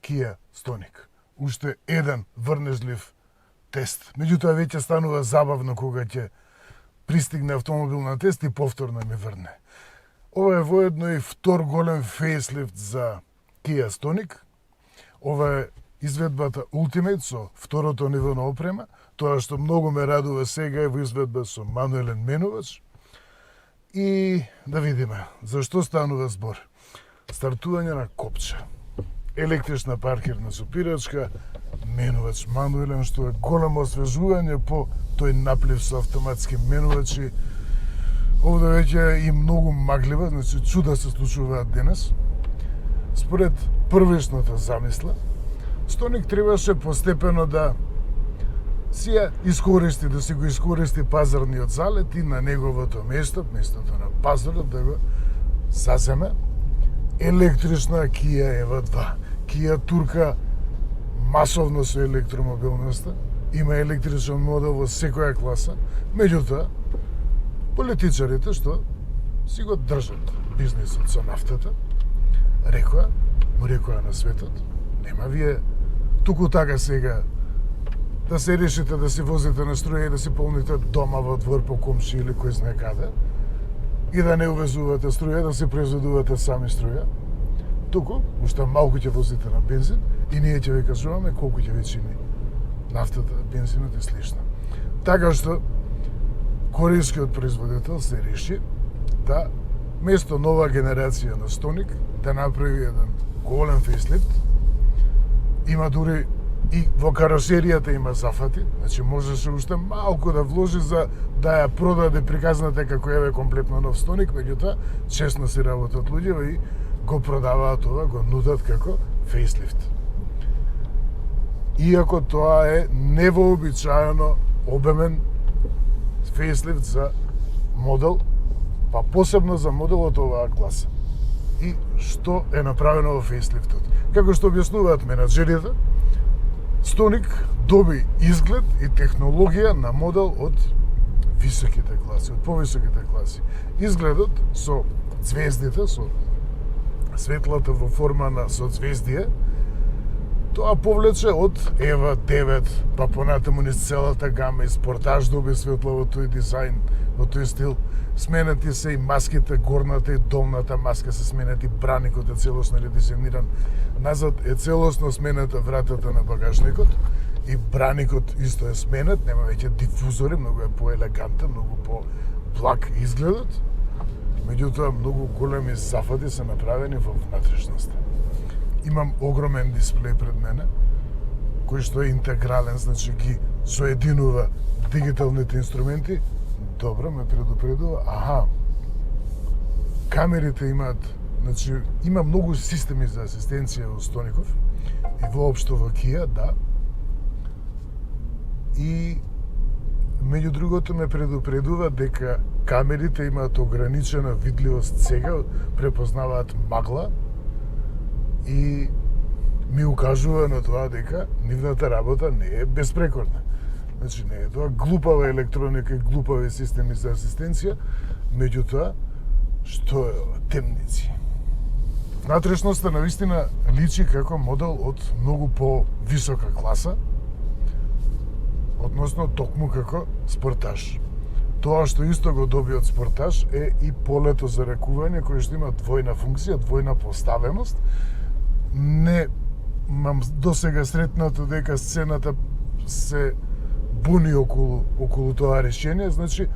Kia Stonic. Уште еден врнежлив тест. Меѓутоа веќе станува забавно кога ќе пристигне автомобил на тест и повторно ми врне. Ова е воедно и втор голем фейслифт за Kia Stonic. Ова е изведбата Ultimate со второто ниво на опрема. Тоа што многу ме радува сега е во изведба со мануелен менувач. И да видиме зашто станува збор. Стартување на копче, електрична паркирна сопирачка, менувач мануелен, што е големо освежување по тој наплив со автоматски менувачи. Овде веќе и многу маглива, значи чуда се случуваат денес. Според првичната замисла, Stonic требаше постепено да си ја искористи, да си го искористи пазарниот залет и на неговото местото на пазарот да го заземе електрична Kia EV2. Kia турка масовно со електромобилноста, има електричен модел во секоја класа, меѓутоа политичарите што си го држат бизнисот со нафтата, му рекоа на светот, нема вие туку така сега да се решите да си возите на струја и да си полните дома во двор по комши или кој знае каде, и да не увезувате струја, да си произведувате сами струја, туку уште малку ќе возите на бензин и ние ќе ви кажуваме колку ќе ви чини нафтата, бензинот и слично. Така што корејскиот производител се реши да место нова генерација на Stonic да направи еден голем фейслифт. Има дури и во каросеријата има зафати, значи можеше уште малку да вложи за да ја продаде приказната како еве комплетно нов Stonic, меѓутоа честно си работат луѓето и го продаваат ова, го нудат како фейслифт. Иако тоа е невообичаено обемен фейслифт за модел, па посебно за модел од оваа класа. И што е направено во фейслифтот? Како што објаснуваат менаџерите, Stonic доби изглед и технологија на модел од високите класи, од повисоките класи. Изгледот со ѕвездите, со светлата во форма на соцвездие, тоа повлече од EV9, па понатаму низ целата гама и спортаж доби светло во тој дизајн, во тој стил. Сменати се и маските, горната и долната маска се сменати, браникот е целосно редизајниран. Назад е целосно смената вратата на багажникот и браникот исто е сменат, нема веќе дифузори, многу е поелегантен, многу по-благ изгледот. Меѓутоа, многу големи зафати се направени во внатрешноста. Имам огромен дисплеј пред мене, кој што е интегрален, значи ги соединува дигиталните инструменти. Добро, ме предупредува. Камерите имаат, значи, има многу системи за асистенција во Стоников и воопшто во Kia, да. И меѓу другото ме предупредува дека камерите имаат ограничена видливост сега, препознаваат магла и ми укажува на тоа дека нивната работа не е безпрекорна. Значи не е тоа глупава електроника и глупави системи за асистенција, меѓутоа што е ова? Темници. Внатрешноста навистина личи како модел од многу по-висока класа, односно токму како спортаж. Тоа што исто го доби од спортаж е и полето за ракување кој што има двојна функција, двојна поставеност. Не мам досега сретнато дека сцената се буни околу тоа решение, значи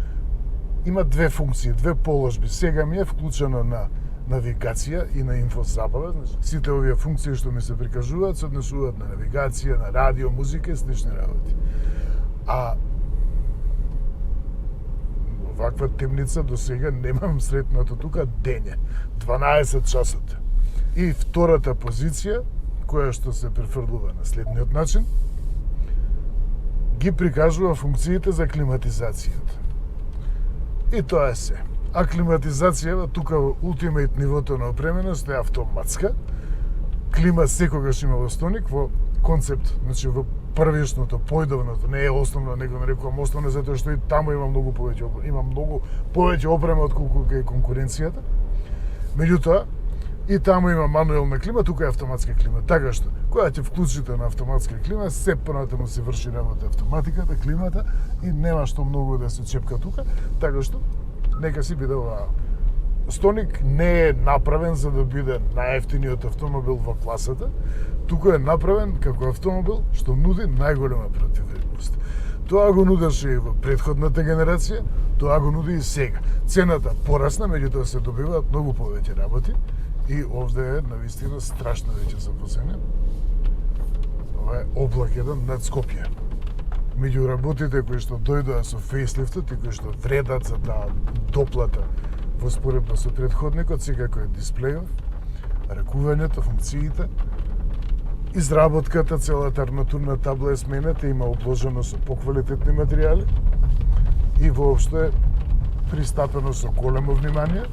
има две функции, две положби. Сега ми е вклучено на навигација и на инфозабава, значи сите овие функции што ми се прикажуваат се однесуваат на навигација, на радио, музика и слични работи. А ваква темница до сега немам сретнато тука дење, 12 часот. И втората позиција, која што се префрлува на следниот начин, ги прикажува функциите за климатизацијата. И тоа е се. А климатизацијата тука во Ultimate нивото на опременост е автоматска. Клима секогаш има во Stonic, во концепт, значи во првишното, појдовното, не е основно, него нарекувам основно, затоа што и таму има многу повеќе опрема отколку кај конкуренцијата. Меѓутоа, И таму има мануелна клима, тука е автоматска клима. Така што, кога ќе вклучите на автоматска клима, се понатаму се врши работа автоматиката, климата и нема што многу да се чепка тука, така што нека си биде оваа. Стоник не е направен за да биде најевтиниот автомобил во класата, туку е направен како автомобил што нуди најголема противвредност. Тоа го нудеше и во претходната генерација, тоа го нуди и сега. Цената порасна, меѓутоа се добиваат многу повеќе работи и овде е навистина страшно веќе запозење. Ова е облак еден над Скопје. Меѓу работите кои што дојдоа со фейслифтот и кои што вредат за таа доплата во споредба со претходникот, секако е дисплејот, ракувањето, функциите, изработката, целата арматурна табла е сменета, има обложено со поквалитетни материјали и воопшто е пристапено со големо внимание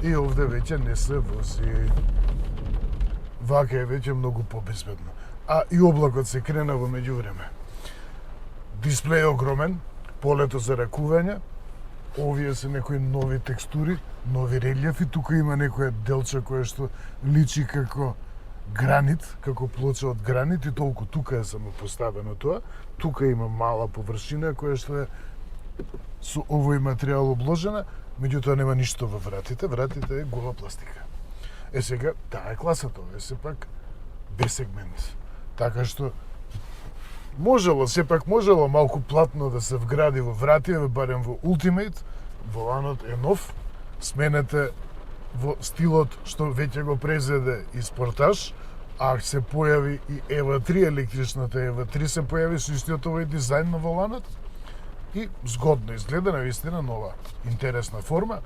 и овде веќе не се вози. Вака е веќе многу побезбедно. А и облакот се крена во меѓувреме. Дисплеј огромен, полето за ракување, овие се некои нови текстури, нови релјефи, тука има некоја делче кое што личи како гранит, како плоча од гранит и толку тука е само поставено тоа. Тука има мала површина која што е со овој материјал обложена, меѓутоа нема ништо во вратите, вратите е гола пластика. Сега, таа е класата, ова е сепак B-сегмент. Така што сепак можело малку платно да се вгради во вративе, барем во Ultimate, воланот е нов, сменете во стилот што веќе го презеде и Спортаж, а се појави и EVA 3, електричната EVA 3 се појави со истиот овој дизајн на воланот и згодно изгледа, навистина нова, интересна форма.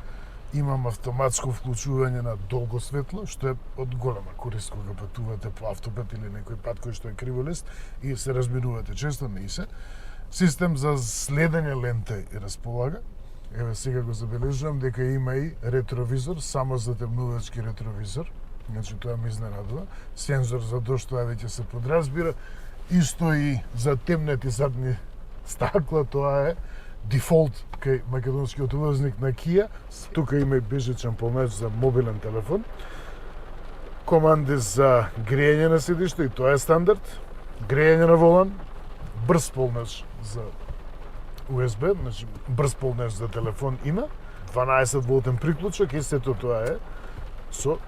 Имам автоматско вклучување на долго светло, што е од голема корист кога патувате по автопат или некој пат кој што е криволест и се разминувате често, не и се. Систем за следење лента и располага. Еве сега го забележувам дека има и ретровизор, само затемнувачки ретровизор. Значи тоа ме изненадува. Сензор за дожд, тоа веќе се подразбира. Исто и за темнети задни стакла, тоа е дефолт кај македонскиот увозник на Kia. Тука има и бежичен помач за мобилен телефон. Команди за грејење на седиште, и тоа е стандард. Грејење на волан, брз полнеж за USB, значи брз полнеж за телефон има, 12 волтен приклучок и сето тоа е со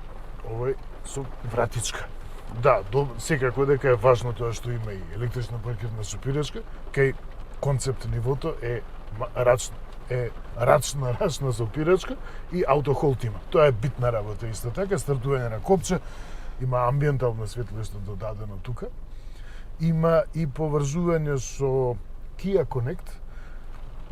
вратичка. Да, секако дека е важно тоа што има и електрична паркирна сопирачка, кај концепт нивото е рачна сопирачка и аутохолд има. Тоа е битна работа исто така, стартување на копче, има амбиентално светло исто додадено тука. Има и поврзување со Kia Connect.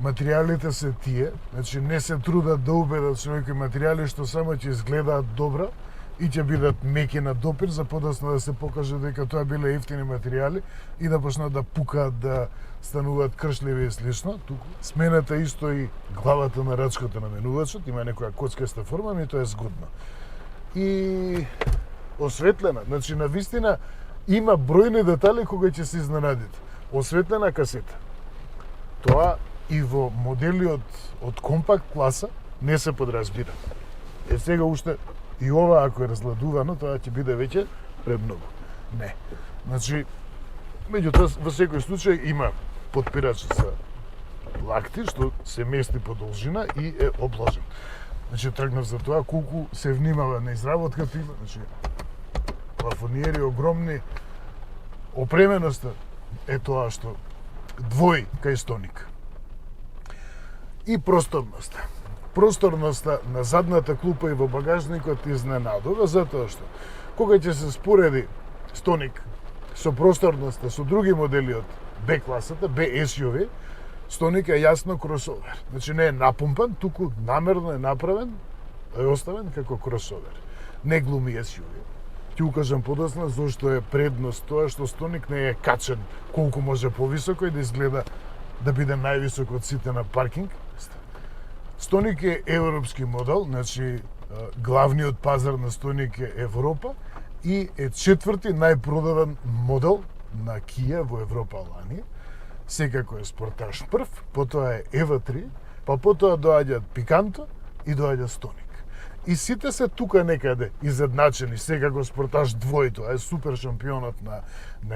Материјалите се тие, значи не се трудат да убедат со некои материјали што само ќе изгледаат добро и ќе бидат меки на допир, за подоцна да се покаже дека тоа биле ефтини материјали и да почнат да пукаат, да стануваат кршливи и слично. Туку смената исто и главата на рачката на менувачот, има некоја коцкаста форма, но тоа е згодно. И осветлена, значи навистина има бројни детали кога ќе се изненадите. Осветлена касета. Тоа и во модели од компакт класа не се подразбира. Сега уште и ова ако е разгладувано, тоа ќе биде веќе премногу. Не. Значи, меѓутоа во секој случај има потпирач за лакти што се мести по должина и е обложен. Значи тргнав за тоа колку се внимава на изработката има, значи плафониери огромни, опременоста е тоа што двој кај стоник. И просторноста. Просторноста на задната клупа и во багажникот изненадува, затоа што кога ќе се спореди стоник со просторноста со други модели од B класата, B SUV, стоник е јасно кросовер. Значи не е напумпан, туку намерно е направен, е оставен како кросовер. Не глуми SUV. Ќе укажам подоцна зошто е предност тоа што стоник не е качен колку може повисоко и да изгледа да биде највисок од сите на паркинг. Стоник е европски модел, значи главниот пазар на стоник е Европа и е четврти најпродаван модел на Kia во Европа лани. Секако е Спортаж прв, потоа е EVA 3, па потоа доаѓаат Picanto и доаѓа Стоник. И сите се тука некаде изедначени, секако спортаж двојто, е супер шампионот на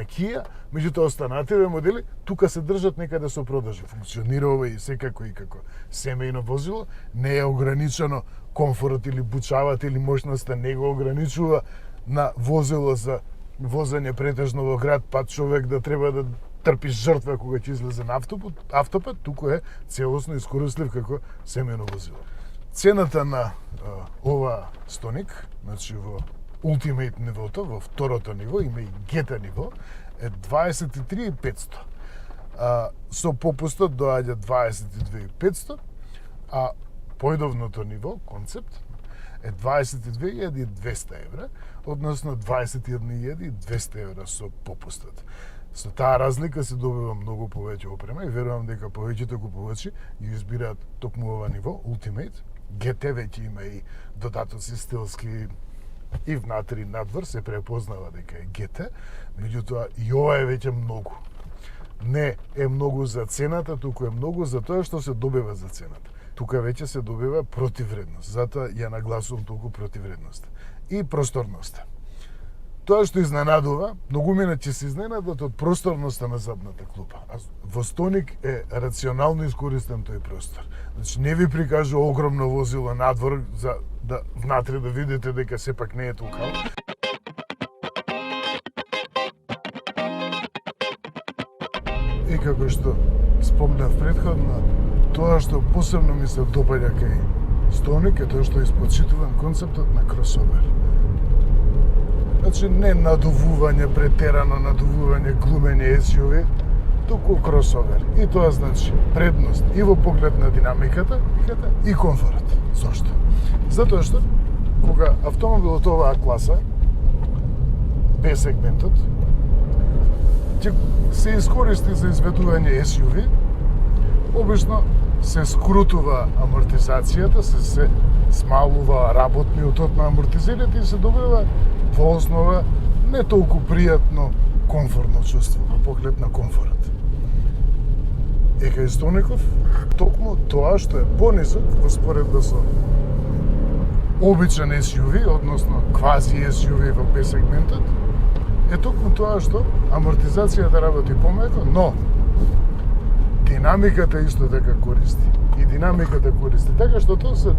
Kia, меѓутоа останативе модели тука се држат некаде со продажи. Функционира ова и секако и како семејно возило, не е ограничено комфорот или бучавата или мощноста, не го ограничува на возило за возење претежно во град, па човек да треба да трпи жртва кога ќе излезе на автопат, туку е целосно искористлив како семејно возило. Цената на ова стоник, значи во Ultimate нивото, во второто ниво, има и GT ниво, е 23.500. Со попустот доаѓа 22.500, а појдовното ниво, концепт, е 22.200 евра, односно 21.200 евра со попустот. Со таа разлика се добива многу повеќе опрема и верувам дека повеќето купувачи ја избираат токму ова ниво, Ultimate. GT веќе има и додатоци стилски и внатре и надвор, се препознава дека е GT, меѓутоа и ова е веќе многу. Не е многу за цената, туку е многу за тоа што се добива за цената. Тука веќе се добива противредност, затоа ја нагласувам толку противредност. И просторноста. Тоа што изненадува, многумина ќе се изненадат од просторноста на задната клупа. Во стоник е рационално искористен тој простор. Значи не ви прикажа огромно возило надвор за да внатре да видите дека сепак не е толкаво. И како што спомнав претходно, тоа што посебно ми се допаѓа кај стоник е тоа што е испочитуван концептот на кросовер. Значи не надувување, претерано надувување, глумење SUV, туку кросовер. И тоа значи предност и во поглед на динамиката и комфорот. Зошто? Затоа што кога автомобилот оваа класа, B-сегментот, ќе се искористи за изведување SUV, обично се скрутува амортизацијата, се смалува работниот на амортизерите и се добива во основа не толку пријатно комфортно чувство во поглед на комфорот. Кај стоников, токму тоа што е понизок во споредба со обичен SUV, односно квази SUV во B-сегментот, е токму тоа што амортизацијата работи помеко, но динамиката исто така користи. И динамиката користи. Така што тоа се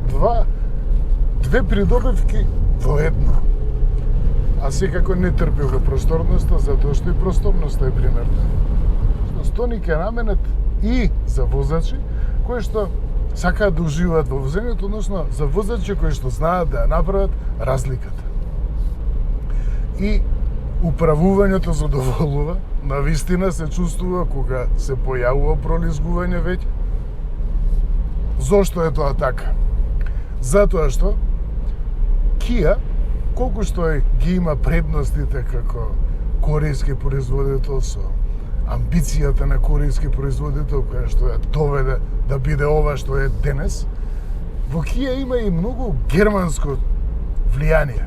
две придобивки во едно. А секако не трпи во просторноста, затоа што и просторноста е примерна. Стоник е наменет и за возачи кои што сакаат да уживаат во возењето, односно за возачи кои што знаат да ја направат разликата. И управувањето задоволува, навистина се чувствува кога се појавува пролизгување веќе. Зошто е тоа така? Затоа што Kia, колку што ги има предностите како корејски производител со амбицијата на корејски производител која што ја доведе да биде ова што е денес, во Kia има и многу германско влијание.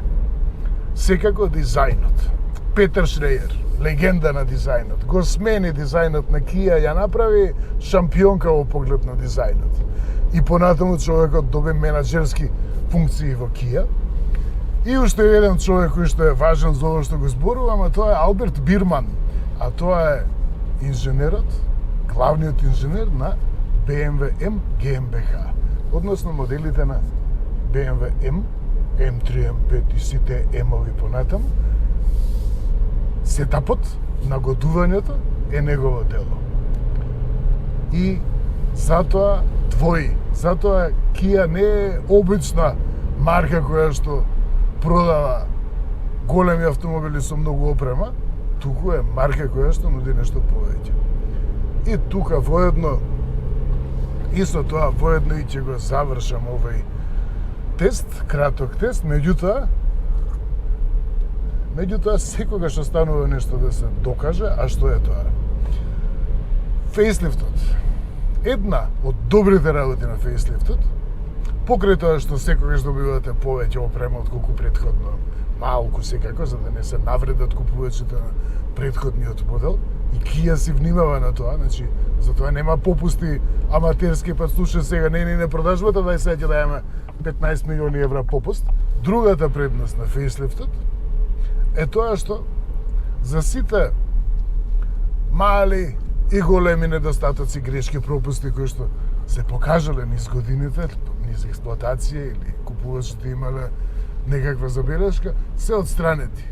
Секако дизајнот. Петер Шрејер, легенда на дизајнот, го смени дизајнот на Kia, ја направи шампионка во поглед на дизајнот. И понатаму човекот доби менаџерски функции во Kia. И уште еден човек кој што е важен за ова што го зборувам, а тоа е Алберт Бирман, а тоа е инженерот, главниот инженер на BMW M GmbH, односно моделите на BMW M, M3, M5 и сите M-ови понатаму. Сетапот на годувањето е негово дело. И затоа затоа Kia не е обична марка која што продава големи автомобили со многу опрема, туку е марка која што нуди нешто повеќе. И тука воедно, и со тоа воедно и ќе го завршам овој тест, краток тест, меѓутоа секогаш останува нешто да се докаже, а што е тоа? Фейслифтот. Една од добрите работи на фейслифтот, покрај тоа што секогаш добивате повеќе опрема отколку претходно, малку секако, за да не се навредат купувачите на претходниот модел, и Kia си внимава на тоа, значи, затоа нема попусти аматерски, па слушай сега, не продажбата, дај сега ќе да 15 милиони евра попуст. Другата предност на фейслифтот е тоа што за сите мали и големи недостатоци, грешки, пропусти кои што се покажале низ годините, низ експлоатација или купувачите имале некаква забелешка, се отстранети.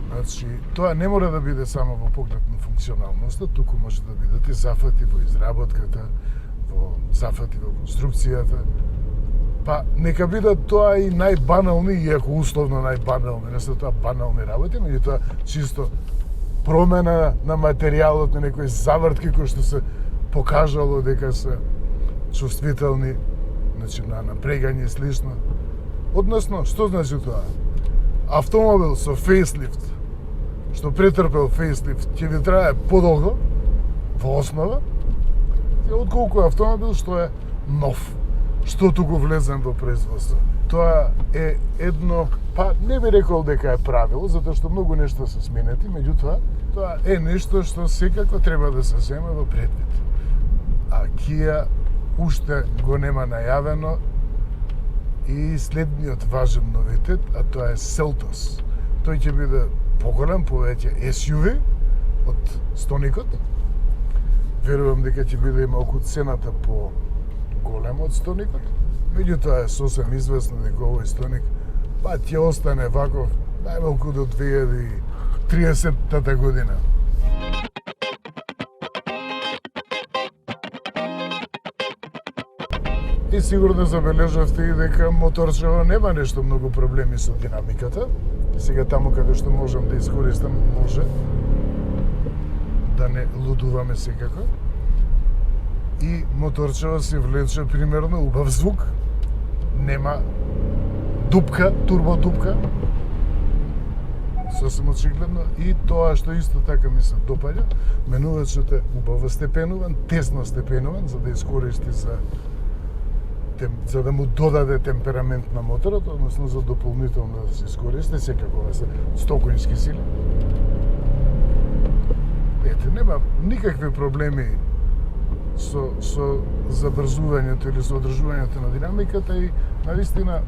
Значи, тоа не мора да биде само во поглед на функционалноста, туку може да бидат и зафати во изработката, во зафати во конструкцијата. Па, нека бидат тоа и најбанални, иако условно најбанални, не се тоа банални работи, меѓутоа чисто промена на материјалот, на некои завртки кои што се покажало дека се чувствителни, значи на напрегање и слично. Односно, што значи тоа? Автомобил со фейслифт, што претрпел фейслифт, ќе ви трае подолго во основа, отколку автомобил што е нов, што туку влезен во производство. Тоа е едно, па не би рекол дека е правило, затоа што многу нешта се сменети, меѓутоа, тоа е нешто што секако треба да се земе во предвид. А Kia уште го нема најавено и следниот важен новитет, а тоа е Seltos. Тој ќе биде поголем, повеќе SUV од Стоникот. Верувам дека ќе биде и малку цената по голем од Стоникот. Меѓутоа е сосем известно дека овој Стоник па ќе остане ваков најмалку до 2030 година. И сигурно забележавте и дека моторчево нема нешто многу проблеми со динамиката. Сега таму каде што можам да искористам, може да не лудуваме секако. И моторчево се влече примерно убав звук, нема дупка, турбодупка, сосем очигледно, и тоа што исто така ми се допаѓа, менувачот е убаво степенуван, тесно степенуван, за да искористи за да му додаде темперамент на моторот, односно за дополнително да се искористи, секако се 100 конски сили. Ете, нема никакви проблеми со забрзувањето или со одржувањето на динамиката и навистина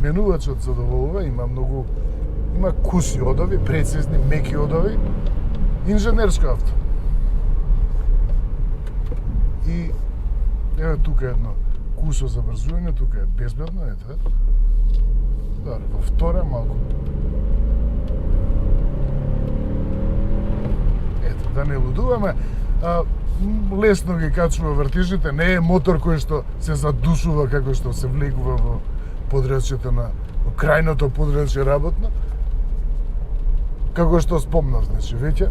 менувачот задоволува, има куси одови, прецизни, меки одови, инженерско авто. И еве тука едно кусо забрзување, тука е безбедно, ете. Добре, во втора малку. Ето, да не лудуваме, лесно ги качува вртежите, не е мотор кој што се задушува како што се влегува во подрачјето во крајното подрачје работно. Како што спомнав, значи, веќе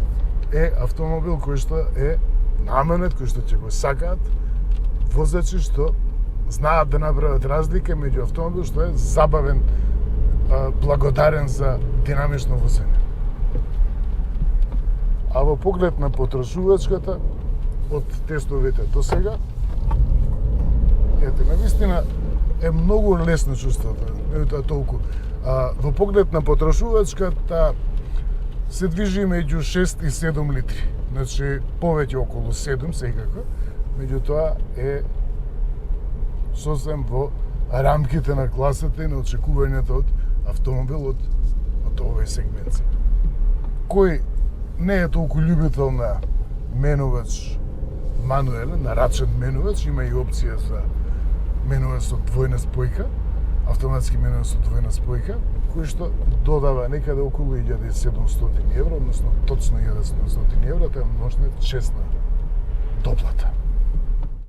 е автомобил кој што е наменет, кој што ќе го сакаат возачи што знаат да направат разлика меѓу автомобил што е забавен, благодарен за динамично возење. А во поглед на потрошувачката, од тестовите до сега, ете, навистина е многу лесно чувството, не е тоа толку. Во поглед на потрошувачката се движи меѓу 6 и 7 литри, значи повеќе околу 7 секако, меѓутоа е сосем во рамките на класата и на очекувањето од автомобил од овој сегмент. Кој не е толку љубител на менувач мануелен, на рачен менувач, има и опција за менувач со двојна спојка, автоматски менувач со двојна спојка, кој што додава некаде околу 1700 евра, односно точно 1700 евра, тоа е множна честна доплата.